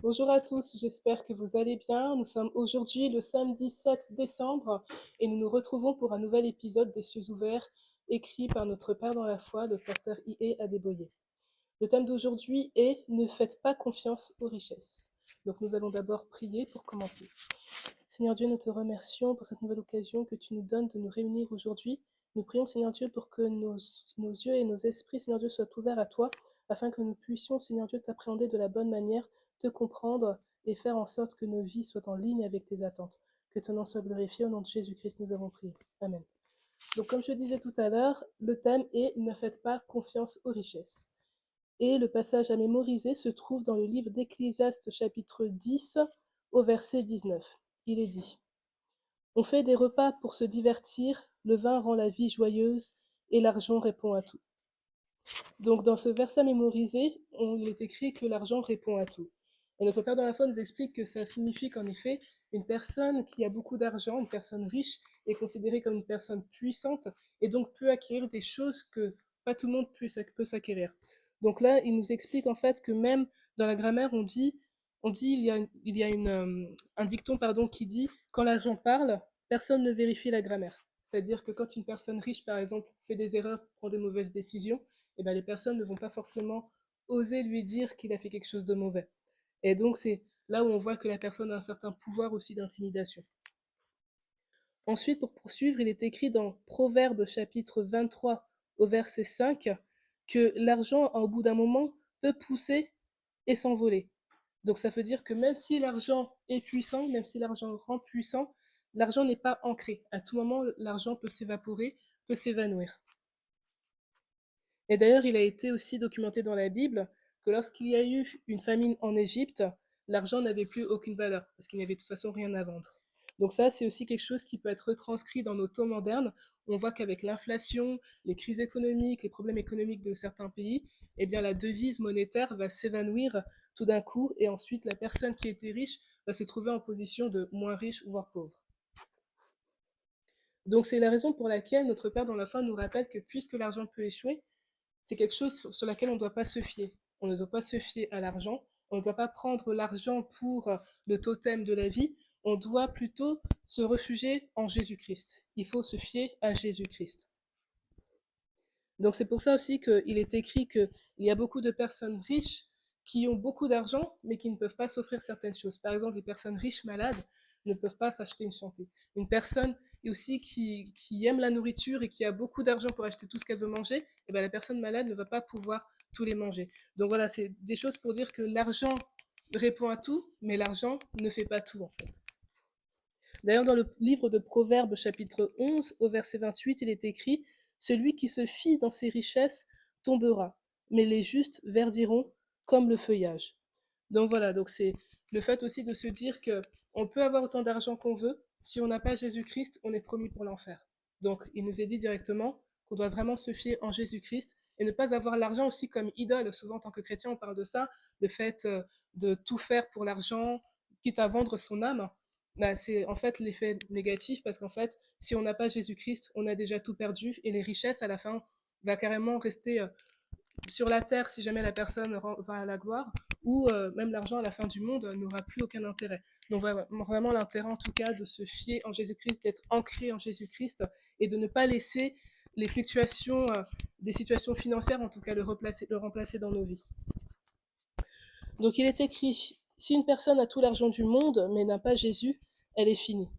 Bonjour à tous, j'espère que vous allez bien. Nous sommes aujourd'hui le samedi 7 décembre et nous nous retrouvons pour un nouvel épisode des Cieux ouverts écrit par notre Père dans la foi, le pasteur I.E. Adeboye. Le thème d'aujourd'hui est Ne faites pas confiance aux richesses. Donc nous allons d'abord prier pour commencer. Seigneur Dieu, nous te remercions pour cette nouvelle occasion que tu nous donnes de nous réunir aujourd'hui. Nous prions, Seigneur Dieu, pour que nos yeux et nos esprits, Seigneur Dieu, soient ouverts à toi, afin que nous puissions, Seigneur Dieu, t'appréhender de la bonne manière, te comprendre et faire en sorte que nos vies soient en ligne avec tes attentes. Que ton nom soit glorifié. Au nom de Jésus-Christ, nous avons prié. Amen. Donc, comme je disais tout à l'heure, le thème est Ne faites pas confiance aux richesses. Et le passage à mémoriser se trouve dans le livre d'Ecclésiaste chapitre 10 au verset 19. Il est dit: On fait des repas pour se divertir, le vin rend la vie joyeuse et l'argent répond à tout. Donc dans ce verset mémorisé, il est écrit que l'argent répond à tout. Et notre Père dans la foi nous explique que ça signifie qu'en effet, une personne qui a beaucoup d'argent, une personne riche, est considérée comme une personne puissante et donc peut acquérir des choses que pas tout le monde peut s'acquérir. Donc là, il nous explique en fait que même dans la grammaire, il y a un dicton pardon, qui dit quand l'argent parle, personne ne vérifie la grammaire. C'est-à-dire que quand une personne riche, par exemple, fait des erreurs, prend des mauvaises décisions, eh ben, les personnes ne vont pas forcément oser lui dire qu'il a fait quelque chose de mauvais. Et donc, c'est là où on voit que la personne a un certain pouvoir aussi d'intimidation. Ensuite, pour poursuivre, il est écrit dans Proverbes chapitre 23 au verset 5 que l'argent, au bout d'un moment, peut pousser et s'envoler. Donc ça veut dire que même si l'argent est puissant, même si l'argent rend puissant, l'argent n'est pas ancré. À tout moment, l'argent peut s'évaporer, peut s'évanouir. Et d'ailleurs, il a été aussi documenté dans la Bible que lorsqu'il y a eu une famine en Égypte, l'argent n'avait plus aucune valeur, parce qu'il n'y avait de toute façon rien à vendre. Donc ça, c'est aussi quelque chose qui peut être retranscrit dans nos temps modernes. On voit qu'avec l'inflation, les crises économiques, les problèmes économiques de certains pays, eh bien la devise monétaire va s'évanouir tout d'un coup, et ensuite la personne qui était riche va se trouver en position de moins riche, voire pauvre. Donc c'est la raison pour laquelle notre Père dans la foi nous rappelle que puisque l'argent peut échouer, c'est quelque chose sur laquelle on ne doit pas se fier. On ne doit pas se fier à l'argent. On ne doit pas prendre l'argent pour le totem de la vie. On doit plutôt se réfugier en Jésus-Christ. Il faut se fier à Jésus-Christ. Donc c'est pour ça aussi qu'il est écrit qu'il y a beaucoup de personnes riches qui ont beaucoup d'argent, mais qui ne peuvent pas s'offrir certaines choses. Par exemple, les personnes riches malades ne peuvent pas s'acheter une santé. Une personne aussi qui aime la nourriture et qui a beaucoup d'argent pour acheter tout ce qu'elle veut manger, eh bien, la personne malade ne va pas pouvoir tous les manger. Donc voilà, c'est des choses pour dire que l'argent répond à tout, mais l'argent ne fait pas tout en fait. D'ailleurs, dans le livre de Proverbes, chapitre 11, au verset 28, il est écrit: Celui qui se fie dans ses richesses tombera, mais les justes verdiront comme le feuillage. Donc voilà, donc c'est le fait aussi de se dire que on peut avoir autant d'argent qu'on veut, si on n'a pas Jésus-Christ, on est promis pour l'enfer. Donc il nous est dit directement qu'on doit vraiment se fier en Jésus-Christ et ne pas avoir l'argent aussi comme idole. Souvent, en tant que chrétien, on parle de ça, le fait de tout faire pour l'argent, quitte à vendre son âme. Bah, c'est en fait l'effet négatif parce qu'en fait, si on n'a pas Jésus-Christ, on a déjà tout perdu et les richesses à la fin va carrément rester sur la terre si jamais la personne va à la gloire ou même l'argent à la fin du monde n'aura plus aucun intérêt. Donc vraiment l'intérêt en tout cas de se fier en Jésus-Christ, d'être ancré en Jésus-Christ et de ne pas laisser les fluctuations des situations financières en tout cas le remplacer dans nos vies. Donc il est écrit, si une personne a tout l'argent du monde mais n'a pas Jésus, elle est finie.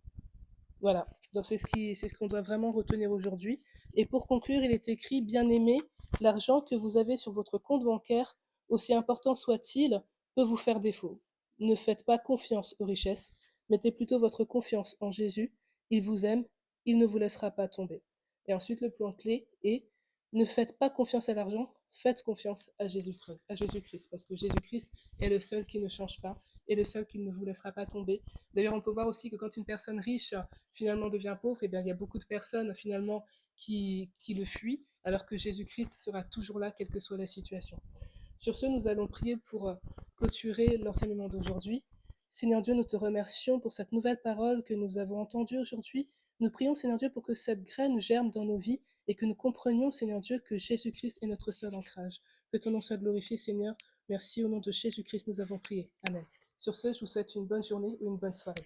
Voilà, donc c'est ce qu'on doit vraiment retenir aujourd'hui. Et pour conclure, il est écrit, bien-aimé, l'argent que vous avez sur votre compte bancaire, aussi important soit-il, peut vous faire défaut. Ne faites pas confiance aux richesses, mettez plutôt votre confiance en Jésus. Il vous aime, il ne vous laissera pas tomber. Et ensuite, le plan clé est, ne faites pas confiance à l'argent, faites confiance à Jésus-Christ, parce que Jésus-Christ est le seul qui ne change pas, et le seul qui ne vous laissera pas tomber. D'ailleurs, on peut voir aussi que quand une personne riche finalement devient pauvre, et bien, il y a beaucoup de personnes finalement qui le fuient, alors que Jésus-Christ sera toujours là, quelle que soit la situation. Sur ce, nous allons prier pour clôturer l'enseignement d'aujourd'hui. Seigneur Dieu, nous te remercions pour cette nouvelle parole que nous avons entendue aujourd'hui. Nous prions, Seigneur Dieu, pour que cette graine germe dans nos vies et que nous comprenions, Seigneur Dieu, que Jésus-Christ est notre seul ancrage. Que ton nom soit glorifié, Seigneur. Merci, au nom de Jésus-Christ, nous avons prié. Amen. Sur ce, je vous souhaite une bonne journée ou une bonne soirée.